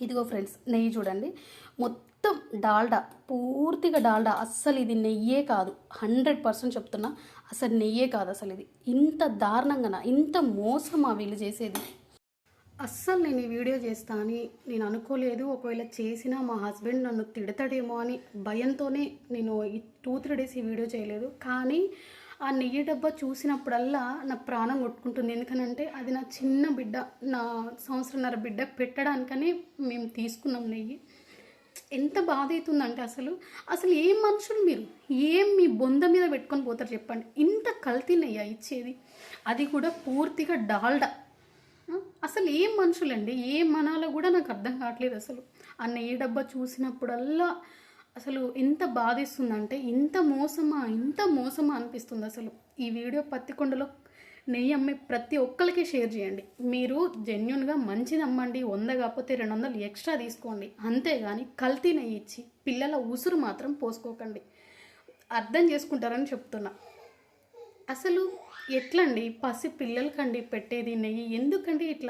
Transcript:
ఇదిగో ఫ్రెండ్స్, నెయ్యి చూడండి. మొత్తం డాల్డా, పూర్తిగా డాల్డా. అస్సలు ఇది నెయ్యే కాదు, 100% చెప్తున్నా. అసలు నెయ్యే కాదు. అసలు ఇది ఇంత దారుణంగా, ఇంత మోసమా వీళ్ళు చేసేది? అస్సలు నేను ఈ వీడియో చేస్తా అని నేను అనుకోలేదు. ఒకవేళ చేసినా మా హస్బెండ్ నన్ను తిడతాడేమో అని భయంతోనే నేను ఈ 2-3 డేస్ ఈ వీడియో చేయలేదు. కానీ ఆ నెయ్యి డబ్బా చూసినప్పుడల్లా నా ప్రాణం కొట్టుకుంటుంది. ఎందుకనంటే అది నా చిన్న బిడ్డ, నా సంవత్సరంన్నర బిడ్డ పెట్టడానికని మేము తీసుకున్నాం నెయ్యి. ఎంత బాధ అవుతుందంటే అసలు అసలు ఏం మనుషులు మీరు, ఏం మీ బొంద మీద పెట్టుకొని పోతారు చెప్పండి? ఇంత కల్తీ నెయ్యి ఇచ్చేది, అది కూడా పూర్తిగా డాల్డా. అసలు ఏం మనుషులండి, ఏం మనాలో కూడా నాకు అర్థం కావట్లేదు. అసలు ఆ నెయ్యి డబ్బా చూసినప్పుడల్లా అసలు ఎంత బాధిస్తుందంటే, ఇంత మోసమా, ఇంత మోసమా అనిపిస్తుంది. అసలు ఈ వీడియో పత్తికొండలో నెయ్యి అమ్మే ప్రతి ఒక్కరికి షేర్ చేయండి. మీరు జెన్యున్గా మంచిది అమ్మండి, 100 కాకపోతే 200 ఎక్స్ట్రా తీసుకోండి. అంతేగాని కల్తీ నెయ్యి ఇచ్చి పిల్లల ఉసురు మాత్రం పోసుకోకండి. అర్థం చేసుకుంటారని చెప్తున్నా. అసలు ఎట్లండి, పసి పిల్లలకండి పెట్టేది నెయ్యి? ఎందుకండి ఇట్లా?